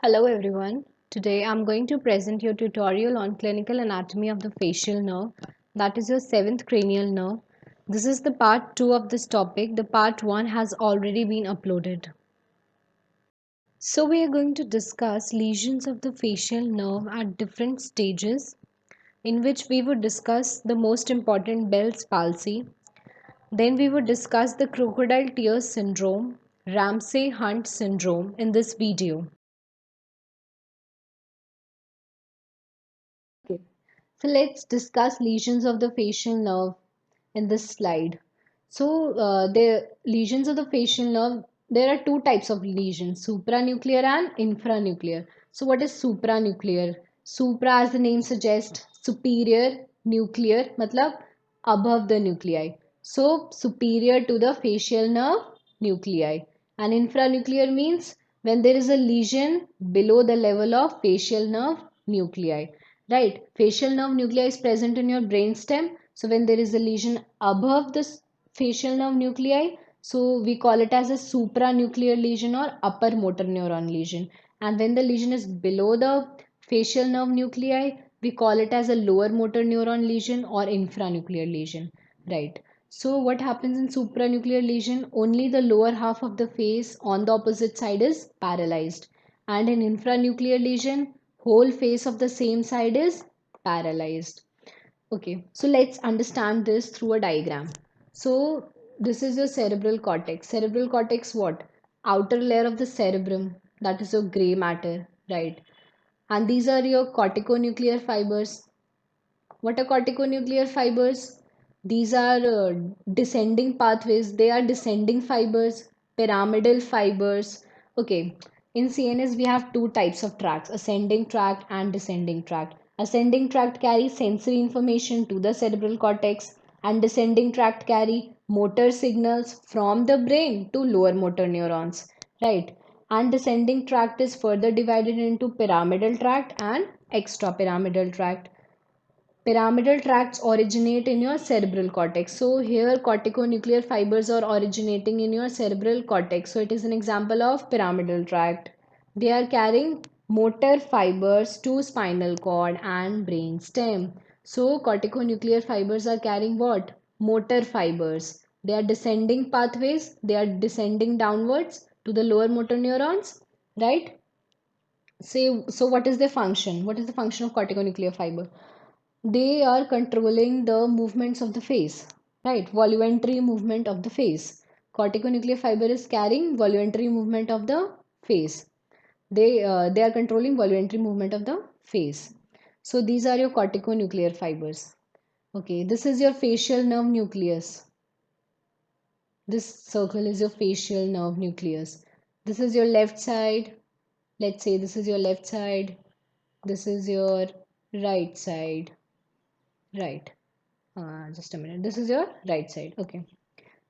Hello everyone. Today I'm going to present your tutorial on clinical anatomy of the facial nerve, that is your seventh cranial nerve. This is the part 2 of this topic. The part 1 has already been uploaded. So we are going to discuss lesions of the facial nerve at different stages, in which we would discuss the most important Bell's palsy. Then we would discuss the crocodile tears syndrome, Ramsay-Hunt syndrome in this video. Okay. So let's discuss lesions of the facial nerve in this slide. So the lesions of the facial nerve, there are two types of lesions, supranuclear and infranuclear. So what is supranuclear? Supra, as the name suggests, superior, nuclear, matlab above the nuclei. So superior to the facial nerve nuclei. And infranuclear means when there is a lesion below the level of facial nerve nuclei. Right, facial nerve nuclei is present in your brainstem. So when there is a lesion above the facial nerve nuclei, so we call it as a supranuclear lesion or upper motor neuron lesion. And when the lesion is below the facial nerve nuclei, we call it as a lower motor neuron lesion or infranuclear lesion. Right. So what happens in supranuclear lesion? Only the lower half of the face on the opposite side is paralyzed. And in infranuclear lesion, whole face of the same side is paralyzed. Okay, so let's understand this through a diagram. So this is your cerebral cortex. Cerebral cortex what? Outer layer of the cerebrum, that is your gray matter, right? And these are your corticonuclear fibers. What are corticonuclear fibers? These are descending pathways. They are descending fibers, pyramidal fibers. Okay, in CNS we have two types of tracts, ascending tract and descending tract. Ascending tract carries sensory information to the cerebral cortex and descending tract carry motor signals from the brain to lower motor neurons, right? And descending tract is further divided into pyramidal tract and extrapyramidal tract. Pyramidal tracts originate in your cerebral cortex. So here corticonuclear fibers are originating in your cerebral cortex. So it is an example of pyramidal tract. They are carrying motor fibers to spinal cord and brain stem. So corticonuclear fibers are carrying what? Motor fibers. They are descending pathways. They are descending downwards to the lower motor neurons, right? Say, so what is the function? What is the function of corticonuclear fiber? They are controlling the movements of the face, right? Voluntary movement of the face. Corticonuclear fiber is carrying voluntary movement of the face. They are controlling voluntary movement of the face. So these are your corticonuclear fibers. Okay, this is your facial nerve nucleus. This circle is your facial nerve nucleus. This is your left side. Let's say this is your left side. This is your right side. Right. Just a minute. This is your right side. Okay.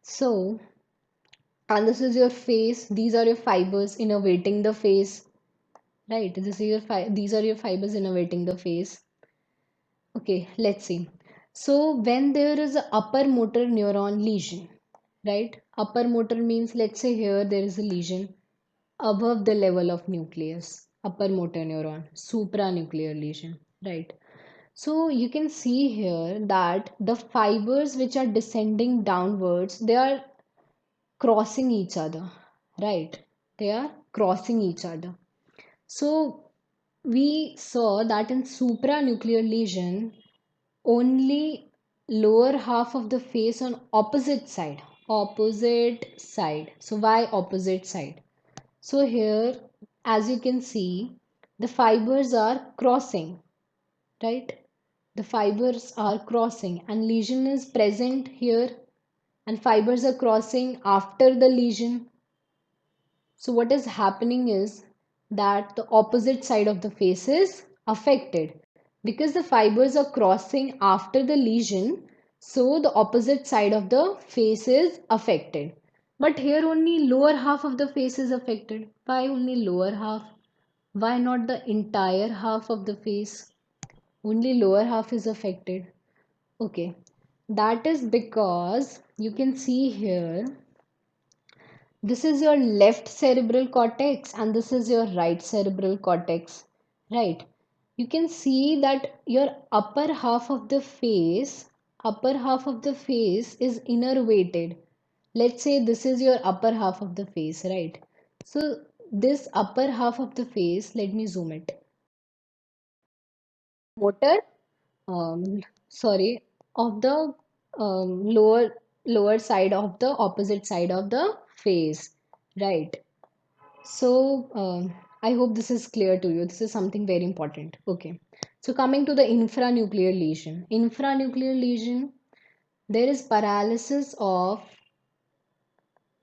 So, and this is your face. These are your fibers innervating the face. Right. This is your these are your fibers innervating the face. Okay. Let's see. So, when there is a upper motor neuron lesion, right? Upper motor means, let's say here there is a lesion above the level of nucleus. Upper motor neuron, supranuclear lesion, right? So you can see here that the fibers which are descending downwards, they are crossing each other, right? They are crossing each other. So we saw that in supranuclear lesion, only lower half of the face on opposite side. Opposite side. So why opposite side? So here, as you can see, the fibers are crossing, right? The fibers are crossing and lesion is present here and fibers are crossing after the lesion. So what is happening is that the opposite side of the face is affected because the fibers are crossing after the lesion. So the opposite side of the face is affected. But here only lower half of the face is affected. Why only lower half? Why not the entire half of the face? Only lower half is affected. Okay, that is because you can see here this is your left cerebral cortex and this is your right cerebral cortex, right? You can see that your upper half of the face is innervated. Let's say this is your upper half of the face, right? So this upper half of the face, let me zoom it. Motor, um, sorry, of the lower side of the opposite side of the face, right? So, I hope this is clear to you. This is something very important. Okay. So, coming to the infranuclear lesion. Infranuclear lesion, there is paralysis of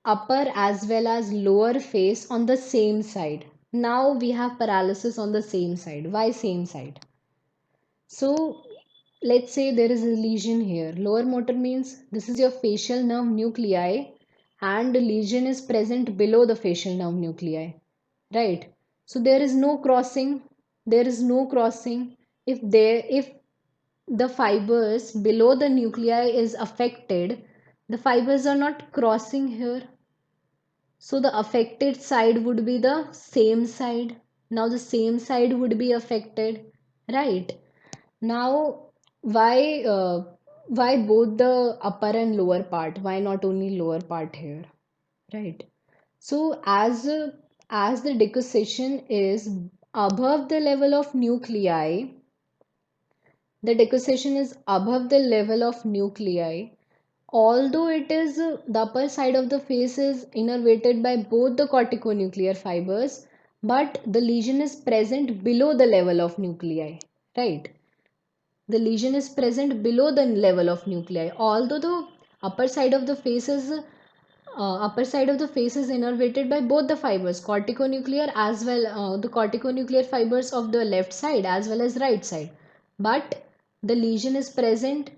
upper as well as lower face on the same side. Now we have paralysis on the same side. Why same side? So, let's say there is a lesion here. Lower motor means this is your facial nerve nuclei and the lesion is present below the facial nerve nuclei, right? So there is no crossing. There is no crossing. If the fibers below the nuclei is affected, the fibers are not crossing here. So the affected side would be the same side. Now the same side would be affected, right? Now, why both the upper and lower part? Why not only lower part here? Right. So as the decussation is above the level of nuclei, the decussation is above the level of nuclei. Although it is the upper side of the face is innervated by both the corticonuclear fibers, but the lesion is present below the level of nuclei. Right. The lesion is present below the level of nuclei. Although the upper side of the face is innervated by both the fibers, corticonuclear as well, the corticonuclear fibers of the left side as well as right side. But the lesion is present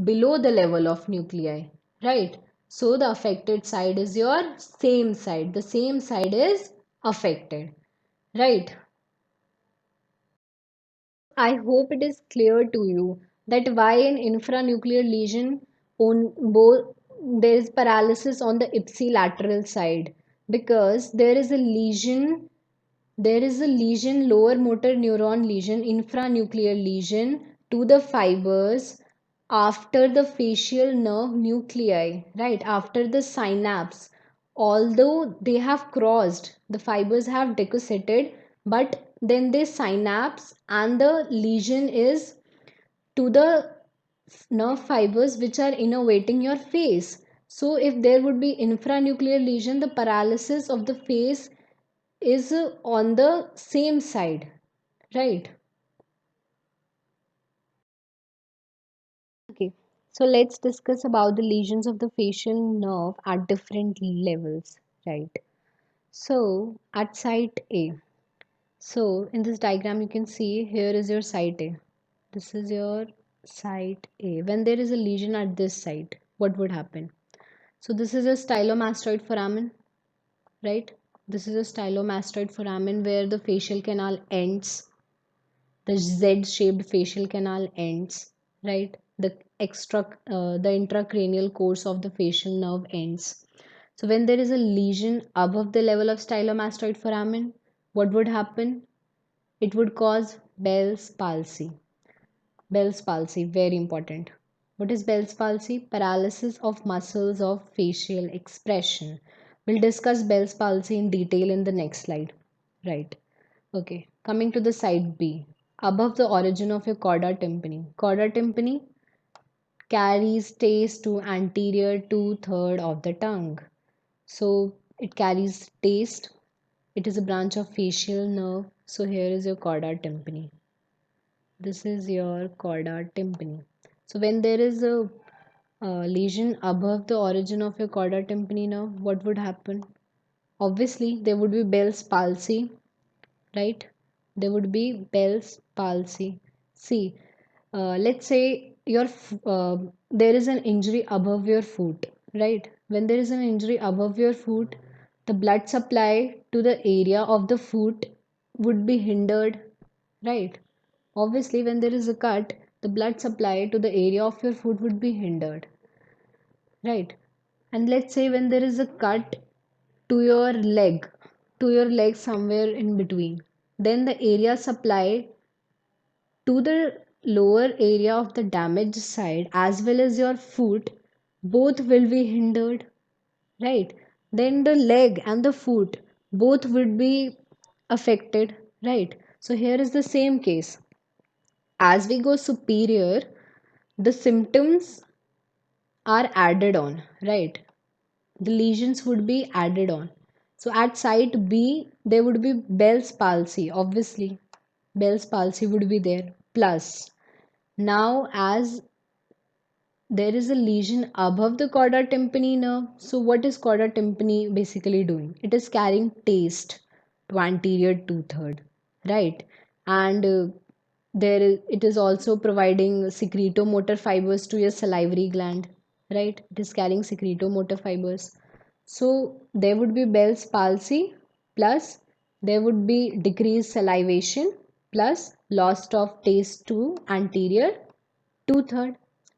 below the level of nuclei, right? So the affected side is your same side. The same side is affected, right? I hope it is clear to you that why an infranuclear lesion on both there is paralysis on the ipsilateral side, because there is a lesion, lower motor neuron lesion, infranuclear lesion to the fibers after the facial nerve nuclei, right? After the synapse. Although they have crossed, the fibers have decussated, but then they synapse and the lesion is to the nerve fibers which are innervating your face. So, if there would be infranuclear lesion, the paralysis of the face is on the same side, right? Okay, so let's discuss about the lesions of the facial nerve at different levels, right? So at site A, so in this diagram you can see here is your site A. This is your site A. When there is a lesion at this site, what would happen? So this is a stylomastoid foramen, right? This is a stylomastoid foramen where the facial canal ends, the Z-shaped facial canal ends, right? The intracranial course of the facial nerve ends. So when there is a lesion above the level of stylomastoid foramen, what would happen? It would cause Bell's palsy. Bell's palsy, very important. What is Bell's palsy? Paralysis of muscles of facial expression. We'll discuss Bell's palsy in detail in the next slide. Right. Okay. Coming to the side B. Above the origin of your chorda tympani. Chorda tympani carries taste to anterior two-third of the tongue. So it carries taste. It is a branch of facial nerve. So here is your chorda tympani. This is your chorda tympani. So when there is a lesion above the origin of your chorda tympani nerve, what would happen? Obviously, there would be Bell's palsy, right? There would be Bell's palsy. See, let's say there is an injury above your foot, right? When there is an injury above your foot, the blood supply to the area of the foot would be hindered, right? Obviously, when there is a cut, the blood supply to the area of your foot would be hindered, right? And let's say when there is a cut to your leg, somewhere in between. Then the area supply to the lower area of the damaged side as well as your foot, both will be hindered, right? Then the leg and the foot both would be affected, right? So here is the same case. As we go superior, the symptoms are added on, right? The lesions would be added on. So at site B, there would be Bell's palsy, obviously. Bell's palsy would be there. Plus, now as there is a lesion above the chorda tympani nerve. So what is chorda tympani basically doing? It is carrying taste to anterior two-third, right? And it is also providing secretomotor fibers to your salivary gland, right? It is carrying secretomotor fibers. So there would be Bell's palsy, plus there would be decreased salivation, plus loss of taste to anterior two-third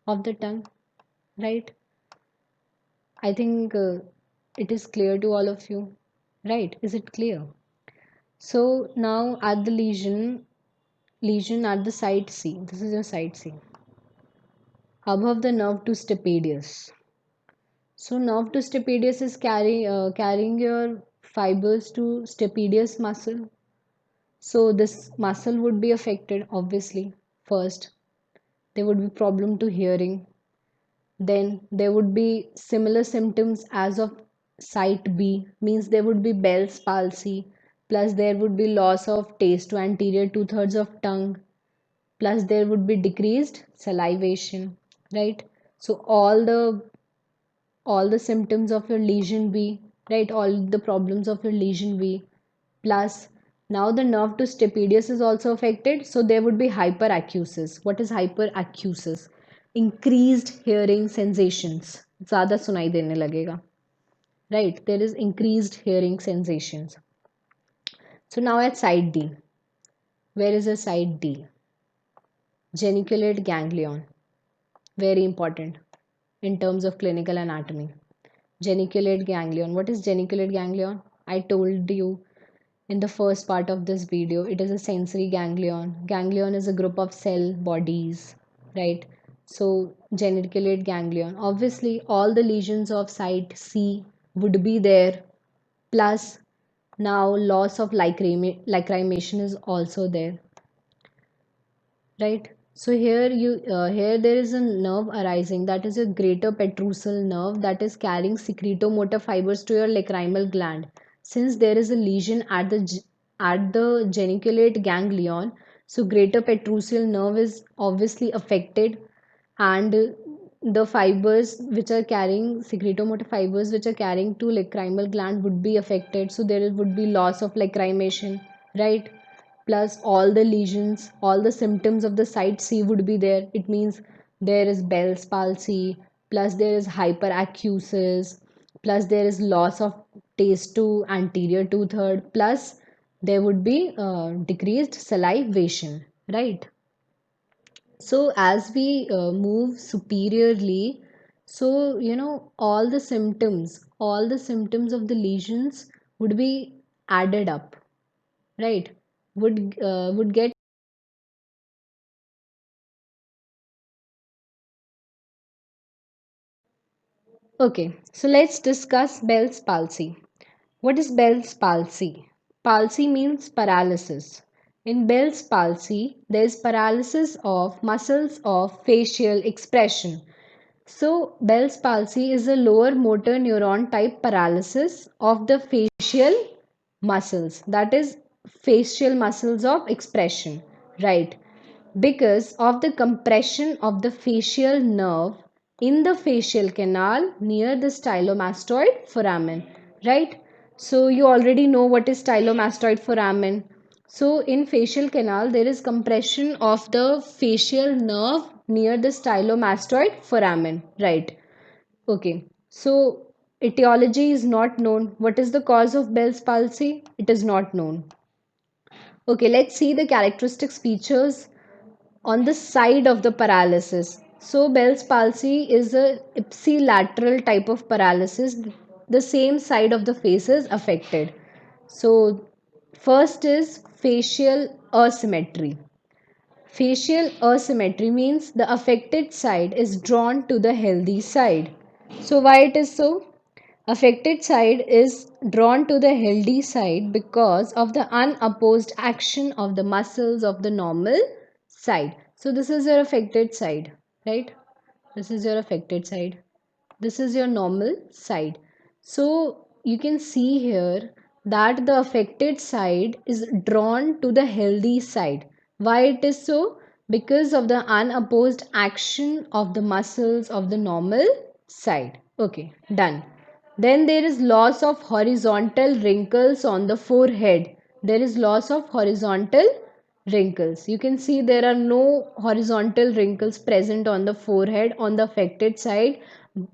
of the tongue, right? I think it is clear to all of you, right? Is it clear? So now at the lesion at the site C, this is your site C, above the nerve to stapedius. So nerve to stapedius is carrying your fibers to stapedius muscle. So this muscle would be affected, obviously. First, there would be problem to hearing. Then there would be similar symptoms as of site B, means there would be Bell's palsy, plus there would be loss of taste to anterior two-thirds of tongue, plus there would be decreased salivation, right? So all the symptoms of your lesion B, right? All the problems of your lesion B, plus now the nerve to stapedius is also affected, so there would be hyperacusis. What is hyperacusis? Increased hearing sensations, ज़्यादा सुनाई देने लगेगा, right? There is increased hearing sensations. So now at side D, where is the side D? Geniculate ganglion, very important in terms of clinical anatomy. Geniculate ganglion. What is geniculate ganglion? I told you in the first part of this video, it is a sensory ganglion. Ganglion is a group of cell bodies, right? So geniculate ganglion. Obviously, all the lesions of site C would be there. Plus, now loss of lacrimation is also there, right? So here there is a nerve arising, that is a greater petrosal nerve that is carrying secretomotor fibers to your lacrimal gland. Since there is a lesion at the geniculate ganglion, so greater petrosal nerve is obviously affected, and the fibers which are carrying secretomotor fibers which are carrying to lacrimal gland would be affected, so there would be loss of lacrimation, right? Plus all the lesions, all the symptoms of the site C would be there. It means there is Bell's palsy, plus there is hyperacusis, plus there is loss of taste to anterior two-third, plus there would be decreased salivation, right? So as we move superiorly, so all the symptoms of the lesions would be added up, right? Would get. Okay, so let's discuss Bell's palsy. What is Bell's palsy? Palsy means paralysis. In Bell's palsy, there is paralysis of muscles of facial expression. So, Bell's palsy is a lower motor neuron type paralysis of the facial muscles, that is, facial muscles of expression, right? Because of the compression of the facial nerve in the facial canal near the stylomastoid foramen, right? So you already know what is stylomastoid foramen. So in facial canal there is compression of the facial nerve near the stylomastoid foramen, right? Okay. So etiology is not known. What is the cause of Bell's palsy? It is not known. Okay, let's see the characteristic features on the side of the paralysis. So Bell's palsy is a ipsilateral type of paralysis. the same side of the face is affected. So, first is facial asymmetry. Facial asymmetry means the affected side is drawn to the healthy side. So, why it is so? Affected side is drawn to the healthy side because of the unopposed action of the muscles of the normal side. So, this is your affected side, right? This is your affected side. This is your normal side. So you can see here that the affected side is drawn to the healthy side. Why it is so? Because of the unopposed action of the muscles of the normal side. Okay, done. Then there is loss of horizontal wrinkles on the forehead. There is loss of horizontal wrinkles. You can see there are no horizontal wrinkles present on the forehead on the affected side,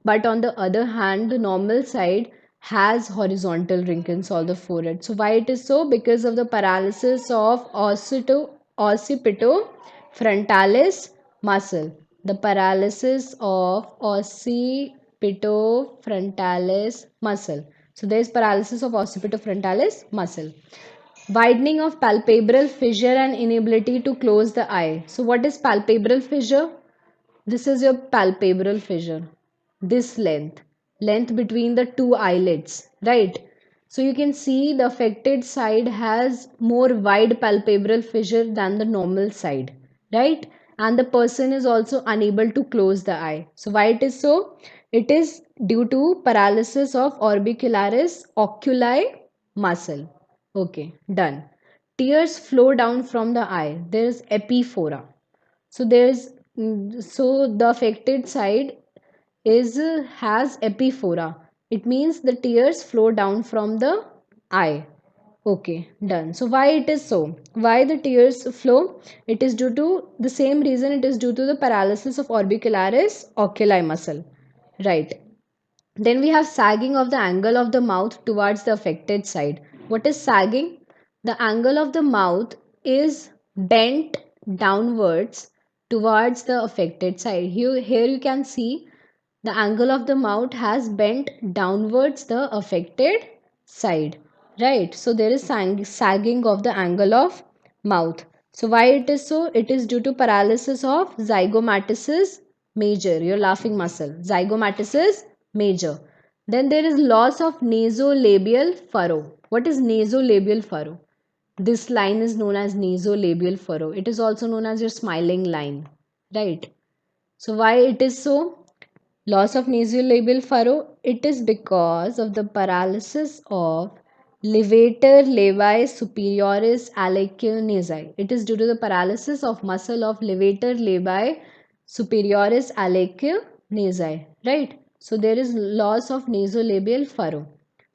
but on the other hand, the normal side has horizontal wrinkles on the forehead. So, why it is so? Because of the paralysis of occipitofrontalis muscle. The paralysis of occipitofrontalis muscle. So, there is paralysis of occipitofrontalis muscle. Widening of palpebral fissure and inability to close the eye. So, what is palpebral fissure? This is your palpebral fissure. This length between the two eyelids, right? So you can see the affected side has more wide palpebral fissure than the normal side, right? And the person is also unable to close the eye. So why it is so? It is due to paralysis of orbicularis oculi muscle. Okay, done. Tears flow down from the eye. There is epiphora. So the affected side is has epiphora. It means the tears flow down from the eye. Okay, done. So why it is so? Why the tears flow? It is due to the same reason. It is due to the paralysis of orbicularis oculi muscle. Right. Then we have sagging of the angle of the mouth towards the affected side. What is sagging? The angle of the mouth is bent downwards towards the affected side. Here you can see the angle of the mouth has bent downwards the affected side. Right. So there is sagging of the angle of mouth. So why it is so? It is due to paralysis of zygomaticis major, your laughing muscle. Zygomaticis major. Then there is loss of nasolabial furrow. What is nasolabial furrow? This line is known as nasolabial furrow. It is also known as your smiling line. Right. So why it is so? Loss of nasolabial furrow, it is because of the paralysis of levator levi superioris alacrinae. It is due to the paralysis of muscle of levator levi superioris alacrinae. Right? So there is loss of nasolabial furrow.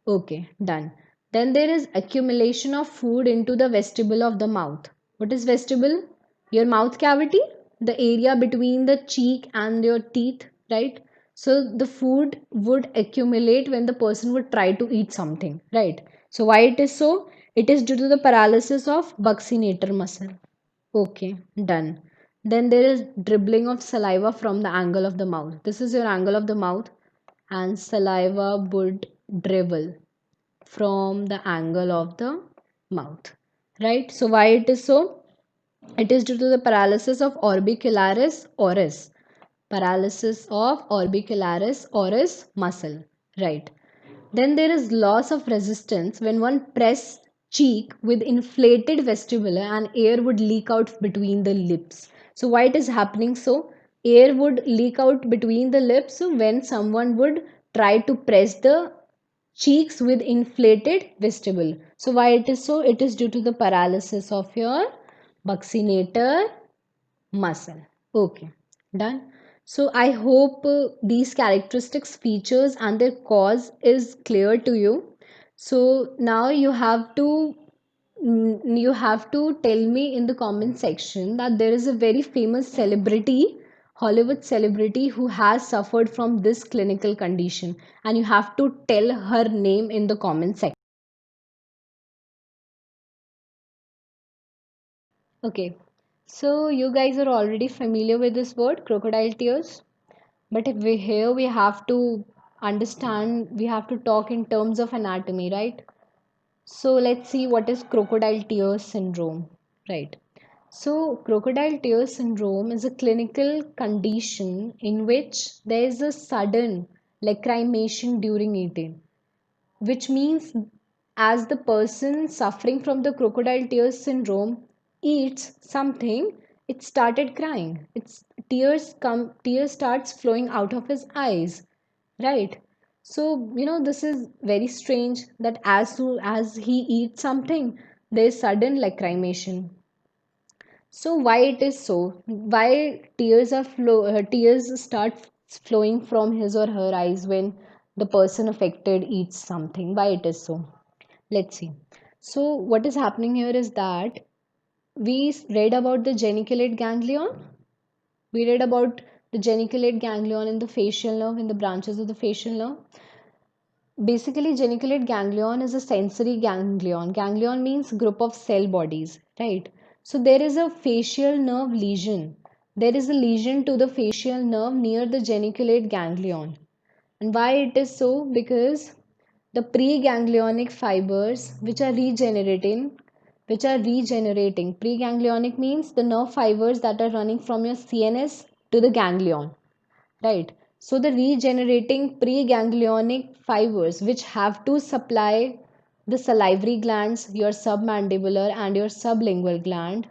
Okay, done. Then there is accumulation of food into the vestibule of the mouth. What is vestibule? Your mouth cavity, the area between the cheek and your teeth, right? So the food would accumulate when the person would try to eat something, right? So why it is so? It is due to the paralysis of buccinator muscle. Okay, done. Then there is dribbling of saliva from the angle of the mouth. This is your angle of the mouth, and saliva would dribble from the angle of the mouth, right? So why it is so? It is due to the paralysis of orbicularis oris. Paralysis of orbicularis oris muscle, right? Then there is loss of resistance when one press cheek with inflated vestibular and air would leak out between the lips. So why it is happening so? Air would leak out between the lips when someone would try to press the cheeks with inflated vestibule. So why it is so? It is due to the paralysis of your buccinator muscle. Okay, done. So I hope these characteristics, features, and their cause is clear to you. So now you have to tell me in the comment section that there is a very famous celebrity, Hollywood celebrity, who has suffered from this clinical condition, and you have to tell her name in the comment section. Okay, so you guys are already familiar with this word, crocodile tears. But if we here we have to understand, we have to talk in terms of anatomy, right? So let's see what is crocodile tears syndrome, right? So crocodile tears syndrome is a clinical condition in which there is a sudden lacrimation during eating, which means as the person suffering from the crocodile tears syndrome eats something, it started crying. Its tears starts flowing out of his eyes, right? So this is very strange that as soon as he eats something, there is sudden lacrimation. So why it is so? Why tears start flowing from his or her eyes when the person affected eats something? Why it is so? Let's see. So what is happening here is that we read about the geniculate ganglion. We read about the geniculate ganglion in the facial nerve, in the branches of the facial nerve. Basically, geniculate ganglion is a sensory ganglion. Ganglion means group of cell bodies, right? So there is a facial nerve lesion. There is a lesion to the facial nerve near the geniculate ganglion. And why it is so? Because the preganglionic fibers which are regenerating. Preganglionic means the nerve fibers that are running from your CNS to the ganglion, right? So the regenerating preganglionic fibers which have to supply the salivary glands, your submandibular and your sublingual gland,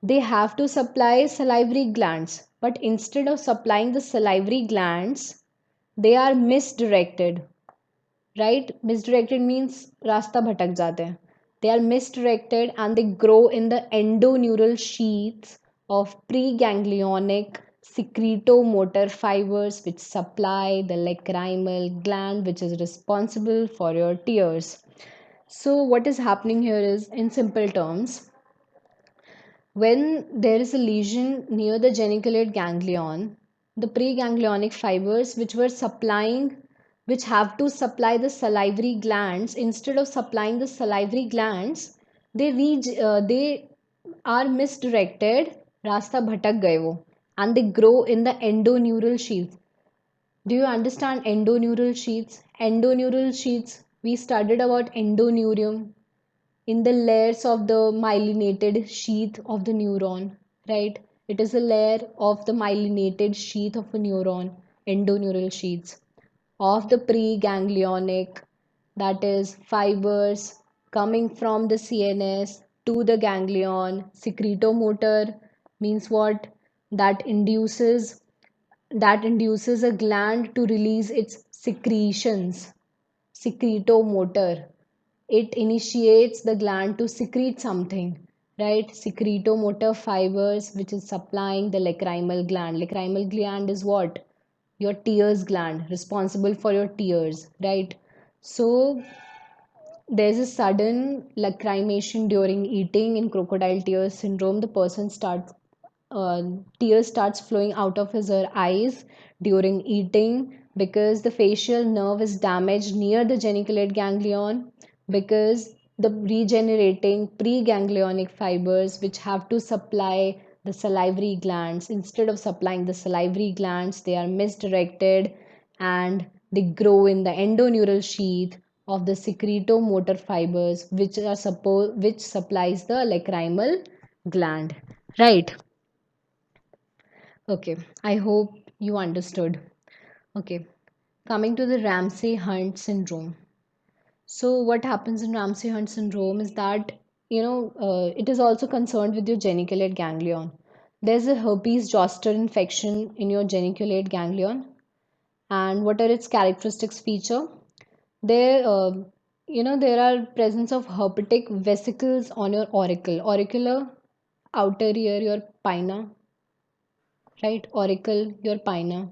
they have to supply salivary glands, but instead of supplying the salivary glands, they are misdirected, right? Misdirected means rasta bhatak jate hain. They are misdirected and they grow in the endoneural sheaths of preganglionic secretomotor fibers which supply the lacrimal gland which is responsible for your tears. So what is happening here is, in simple terms, when there is a lesion near the geniculate ganglion, the preganglionic fibers which have to supply the salivary glands, instead of supplying the salivary glands, they are misdirected, rasta bhatak gaye wo, and they grow in the endoneural sheath. Do you understand endoneural sheaths? Endoneural sheaths, we studied about endoneurium in the layers of the myelinated sheath of the neuron, right? It is a layer of the myelinated sheath of a neuron, endoneural sheaths of the preganglionic, that is fibers coming from the CNS to the ganglion. Secretomotor means what? That induces a gland to release its secretions. Secretomotor, it initiates the gland to secrete something, right? Secretomotor fibers which is supplying the lacrimal gland. Lacrimal gland is what? Your tears gland, responsible for your tears, right? So there's a sudden lacrimation during eating in crocodile tears syndrome. The person starts uh, tears starts flowing out of his or her eyes during eating because the facial nerve is damaged near the geniculate ganglion, because the regenerating preganglionic fibers which have to supply the salivary glands, instead of supplying the salivary glands, they are misdirected and they grow in the endoneural sheath of the secretomotor fibers which supplies the lacrimal gland, right? Okay, I hope you understood. Okay, coming to the Ramsay Hunt syndrome. So, what happens in Ramsay Hunt syndrome is that it is also concerned with your geniculate ganglion. There's a herpes zoster infection in your geniculate ganglion, and what are its characteristics feature? There, there are presence of herpetic vesicles on your auricular outer ear, your pinna, right? Auricle, your pinna.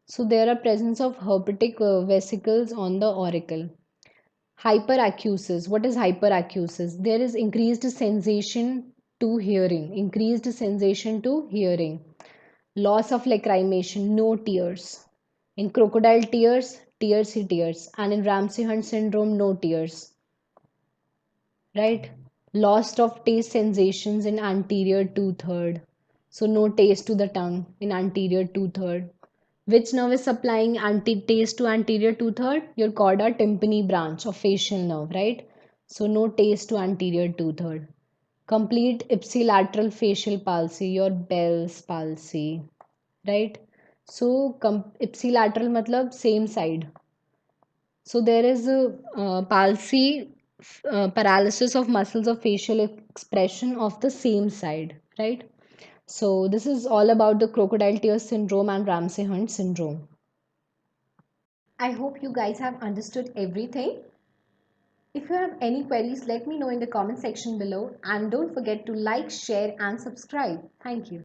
So there are presence of herpetic vesicles on the auricle. Hyperacusis. What is hyperacusis? There is increased sensation to hearing. Increased sensation to hearing. Loss of lacrimation. No tears. In crocodile tears, tears he tears. And in Ramsay Hunt syndrome, no tears. Right? Loss of taste sensations in anterior two-third. So no taste to the tongue in anterior two-third. Which nerve is supplying taste to anterior two-third? Your chorda tympani branch of facial nerve, right? So no taste to anterior two-third. Complete ipsilateral facial palsy, your Bell's palsy, right? So ipsilateral matlab same side. So there is a palsy, paralysis of muscles of facial expression of the same side, right? So this is all about the crocodile tears syndrome and Ramsay Hunt syndrome. I hope you guys have understood everything. If you have any queries, let me know in the comment section below, and don't forget to like, share and subscribe. Thank you.